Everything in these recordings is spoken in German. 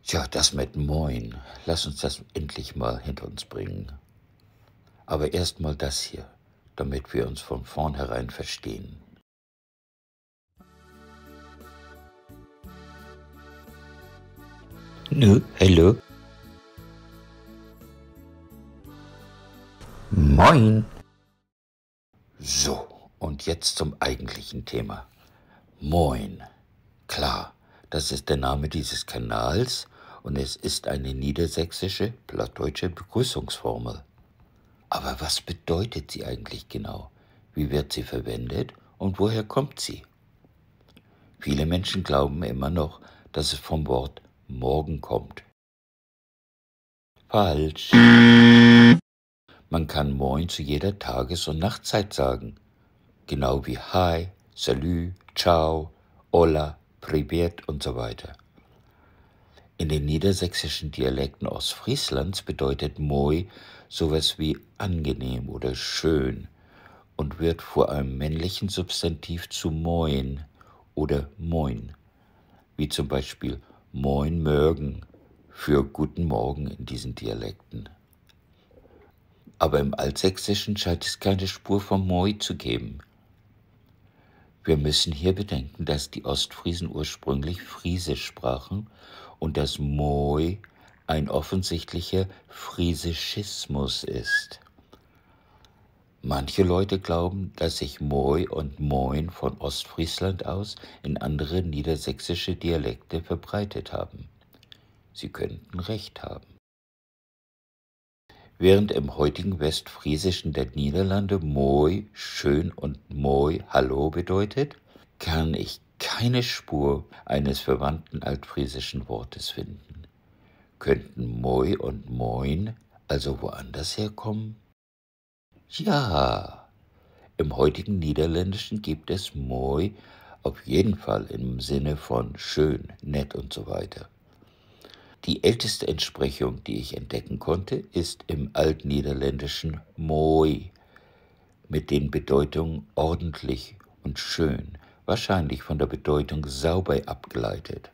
Tja, das mit Moin. Lass uns das endlich mal hinter uns bringen. Aber erst mal das hier, damit wir uns von vornherein verstehen. Nö, hallo? Moin. So, und jetzt zum eigentlichen Thema. Moin. Klar, das ist der Name dieses Kanals und es ist eine niedersächsische, plattdeutsche Begrüßungsformel. Aber was bedeutet sie eigentlich genau? Wie wird sie verwendet und woher kommt sie? Viele Menschen glauben immer noch, dass es vom Wort morgen kommt. Falsch. Man kann Moin zu jeder Tages- und Nachtzeit sagen. Genau wie Hi, Salü, Ciao, Hola, Privet und so weiter. In den niedersächsischen Dialekten Ostfrieslands bedeutet Moi sowas wie angenehm oder schön und wird vor einem männlichen Substantiv zu Moin oder Moin, wie zum Beispiel Moin Mörgen für Guten Morgen in diesen Dialekten. Aber im Altsächsischen scheint es keine Spur von Moi zu geben. Wir müssen hier bedenken, dass die Ostfriesen ursprünglich Friesisch sprachen und dass Moi ein offensichtlicher Friesischismus ist. Manche Leute glauben, dass sich Moi und Moin von Ostfriesland aus in andere niedersächsische Dialekte verbreitet haben. Sie könnten recht haben. Während im heutigen Westfriesischen der Niederlande Moi schön und Moi Hallo bedeutet, kann ich keine Spur eines verwandten altfriesischen Wortes finden. Könnten Moi und Moin also woanders herkommen? Ja, im heutigen Niederländischen gibt es Moi auf jeden Fall im Sinne von schön, nett und so weiter. Die älteste Entsprechung, die ich entdecken konnte, ist im Altniederländischen Mooi mit den Bedeutungen ordentlich und schön, wahrscheinlich von der Bedeutung sauber abgeleitet.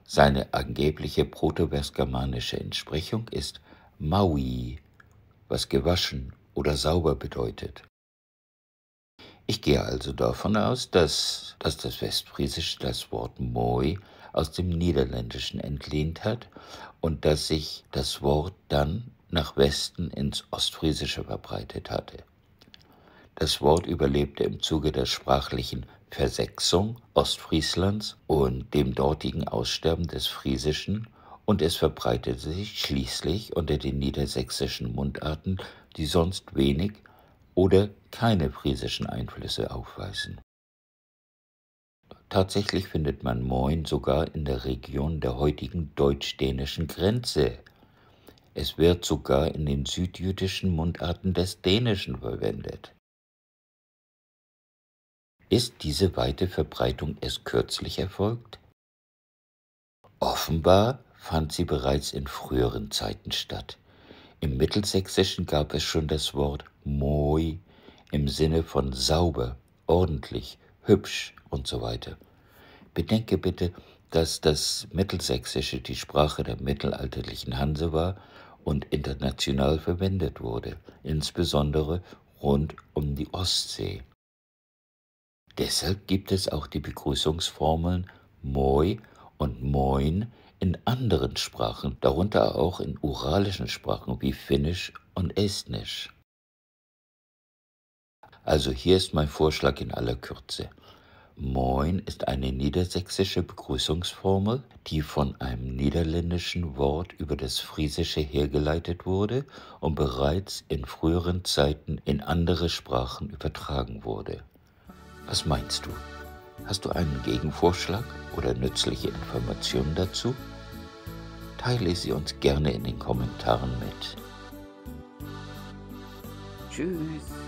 Seine angebliche protowestgermanische Entsprechung ist Maui, was gewaschen oder sauber bedeutet. Ich gehe also davon aus, dass das Westfriesische das Wort Moi aus dem Niederländischen entlehnt hat und dass sich das Wort dann nach Westen ins Ostfriesische verbreitet hatte. Das Wort überlebte im Zuge der sprachlichen Versechsung Ostfrieslands und dem dortigen Aussterben des Friesischen und es verbreitete sich schließlich unter den niedersächsischen Mundarten, die sonst wenig oder keine friesischen Einflüsse aufweisen. Tatsächlich findet man Moin sogar in der Region der heutigen deutsch-dänischen Grenze. Es wird sogar in den südjüdischen Mundarten des Dänischen verwendet. Ist diese weite Verbreitung erst kürzlich erfolgt? Offenbar fand sie bereits in früheren Zeiten statt. Im Mittelsächsischen gab es schon das Wort Moi im Sinne von sauber, ordentlich, hübsch und so weiter. Bedenke bitte, dass das Mittelsächsische die Sprache der mittelalterlichen Hanse war und international verwendet wurde, insbesondere rund um die Ostsee. Deshalb gibt es auch die Begrüßungsformeln Moi und Moin in anderen Sprachen, darunter auch in uralischen Sprachen wie Finnisch und Estnisch. Also hier ist mein Vorschlag in aller Kürze. Moin ist eine niedersächsische Begrüßungsformel, die von einem niederländischen Wort über das Friesische hergeleitet wurde und bereits in früheren Zeiten in andere Sprachen übertragen wurde. Was meinst du? Hast du einen Gegenvorschlag oder nützliche Informationen dazu? Teile sie uns gerne in den Kommentaren mit. Tschüss.